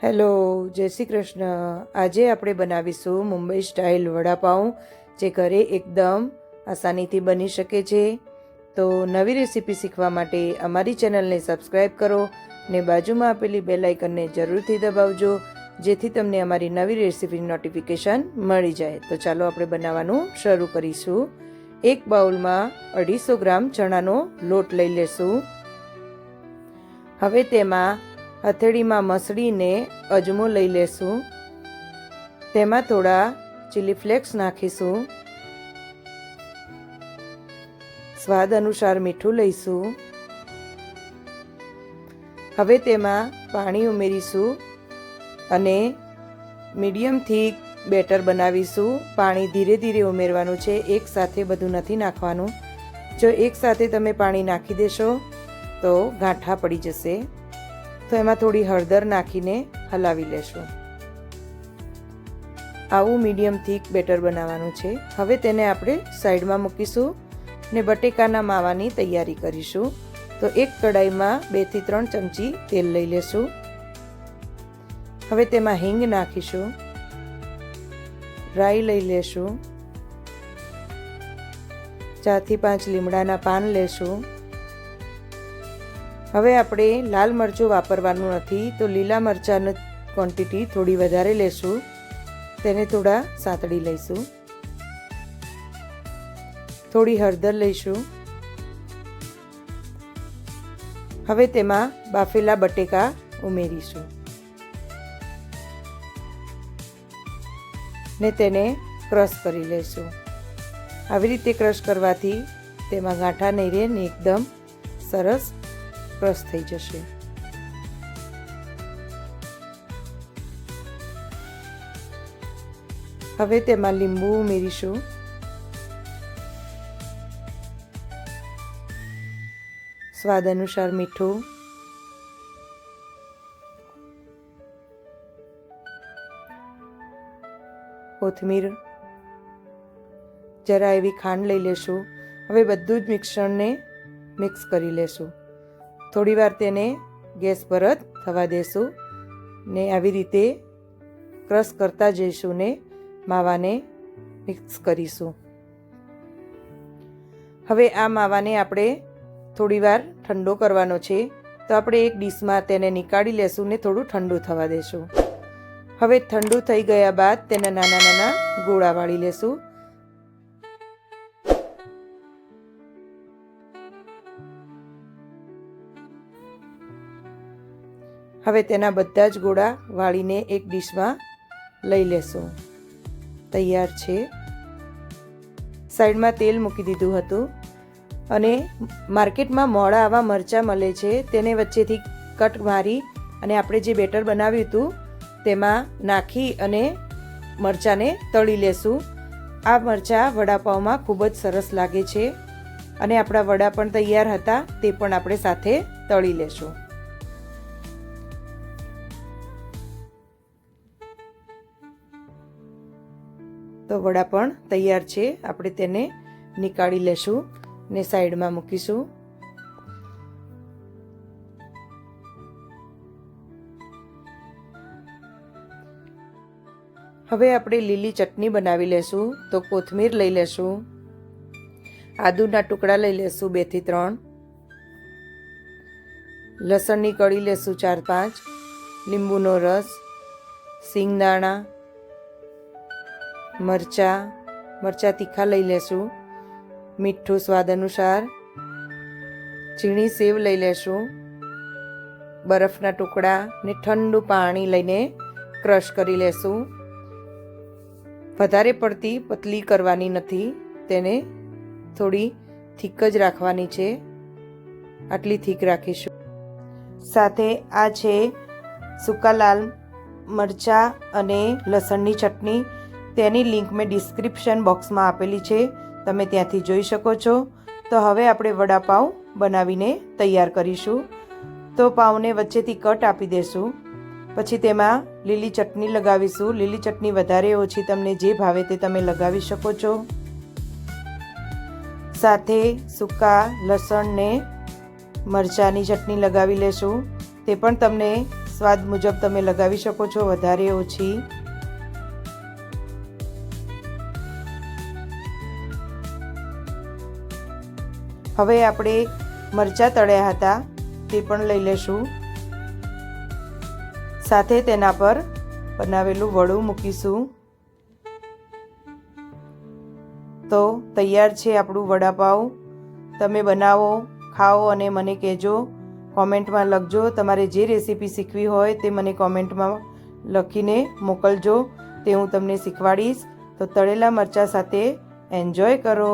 Hello, જય શ્રી કૃષ્ણ. આજે આપણે બનાવીશું મુંબઈ સ્ટાઇલ વડાપાઉં, જે ઘરે એકદમ આસાનીથી બની શકે છે. તો નવી રેસીપી શીખવા માટે અમારી ચેનલને સબસ્ક્રાઈબ કરો ને બાજુમાં આપેલી બેલ આઇકનને જરૂરથી દબાવજો, જેથી તમને અમારી નવી રેસીપીની નોટિફિકેશન મળી જાય. તો ચાલો આપણે બનાવવાનું શરૂ કરીશું. એક બાઉલમાં 250 ગ્રામ ચણાનો લોટ લઈ લેશું. હવે તેમાં હથેળીમાં મસળીને અજમો લઈ લેશું. તેમાં થોડા ચીલી ફ્લેક્સ નાખીશું. સ્વાદ અનુસાર મીઠું લઈશું. હવે તેમાં પાણી ઉમેરીશું અને મીડિયમ થીક બેટર બનાવીશું. પાણી ધીરે ધીરે ઉમેરવાનું છે, એક સાથે બધું નથી નાખવાનું. જો એક સાથે તમે પાણી નાખી દેશો તો ગાંઠા પડી જશે. તો એમાં થોડી હળદર નાખીને હલાવી લેશું. આવું મીડિયમ થીક બેટર બનાવવાનું છે. હવે તેને આપણે સાઈડમાં મૂકીશું ને બટેકાના માવાની તૈયારી કરીશું. તો એક કડાઈમાં 2 થી 3 ચમચી તેલ લઈ લેશું. હવે તેમાં હિંગ નાખીશું. રાઈ લઈ લેશું. 4 થી 5 લીમડાના પાન લેશું. હવે આપણે લાલ મરચું વાપરવાનું નથી, તો લીલા મરચાંની ક્વોન્ટિટી થોડી વધારે લેશું. તેને થોડા સાંતળી લઈશું. થોડી હળદર લઈશું. હવે તેમાં બાફેલા બટેકા ઉમેરીશું ને તેને ક્રશ કરી લઈશું. આવી રીતે ક્રશ કરવાથી તેમાં ગાંઠા નહીં રહે ને એકદમ સરસ ક્રશ થઈ જશે. હવે તેમાં લીંબુ ઉમેરીશું. સ્વાદ અનુસાર મીઠું. કોથમીર, જરા એવી ખાંડ લઈ લેશું. હવે બધું જ મિશ્રણને મિક્સ કરી લેશું. થોડી વાર તેને ગેસ પર જ થવા દેશું ને આવી રીતે ક્રશ કરતા જઈશું ને માવાને મિક્સ કરીશું. હવે આ માવાને આપણે થોડી વાર ઠંડો કરવાનો છે. તો આપણે એક ડીશમાં તેને નીકાળી લેશું ને થોડું ઠંડુ થવા દેશું. હવે ઠંડુ થઈ ગયા બાદ તેના નાના નાના ગોળા વાળી લેશું. હવે તેના બધા જ ગોળા વાળીને એક ડીશમાં લઈ લેશું. તૈયાર છે. સાઈડમાં તેલ મૂકી દીધું હતું અને માર્કેટમાં મોડા આવા મરચાં મળે છે, તેને વચ્ચેથી કટ મારી અને આપણે જે બેટર બનાવ્યું હતું તેમાં નાખી અને મરચાંને તળી લેશું. આ મરચાં વડાપાઉંમાં ખૂબ જ સરસ લાગે છે અને આપણા વડા પણ તૈયાર હતા, તે પણ આપણે સાથે તળી લેશું. તો વડા પણ તૈયાર છે. આપણે તેને નીકાળી લેશું ને સાઈડમાં મૂકીશું. હવે આપણે લીલી ચટણી બનાવી લેશું. તો કોથમીર લઈ લેશું. આદુના ટુકડા લઈ લેશું 2 થી 3. લસણની કળી લેશું 4-5. લીંબુનો રસ, સિંગદાણા, મરચાં તીખા લઈ લેશું. મીઠું સ્વાદ અનુસાર. ઝીણી સેવ લઈ લેશું. બરફના ટુકડા ને ઠંડુ પાણી લઈને ક્રશ કરી લેશું. વધારે પડતી પતલી કરવાની નથી, તેને થોડી થીક જ રાખવાની છે. આટલી થીક રાખીશું. સાથે આ છે સૂકા લાલ મરચાં અને લસણની ચટણી. તેની લિંક મેં ડિસ્ક્રિપ્શન બોક્સમાં આપેલી છે, તમે ત્યાંથી જોઈ શકો છો. તો હવે આપણે વડાપાઉં બનાવીને તૈયાર કરીશું. તો પાઉંને વચ્ચેથી કટ આપી દેશું. પછી તેમાં લીલી ચટણી લગાવીશું. લીલી ચટણી વધારે ઓછી તમને જે ભાવે તે તમે લગાવી શકો છો. સાથે સૂકા લસણ ને મરચાંની ચટણી લગાવી લેશું. તે પણ તમને સ્વાદ મુજબ તમે લગાવી શકો છો, વધારે ઓછી. હવે આપણે મરચાં તળ્યા હતા તે પણ લઈ લેશું. સાથે તેના પર બનાવેલું વડું મૂકીશું. તો તૈયાર છે આપણું વડાપાઉં. તમે બનાવો, ખાઓ અને મને કહેજો, કોમેન્ટમાં લખજો. તમારે જે રેસીપી શીખવી હોય તે મને કોમેન્ટમાં લખીને મોકલજો, તે હું તમને શીખવાડીશ. તો તળેલા મરચાં સાથે એન્જોય કરો.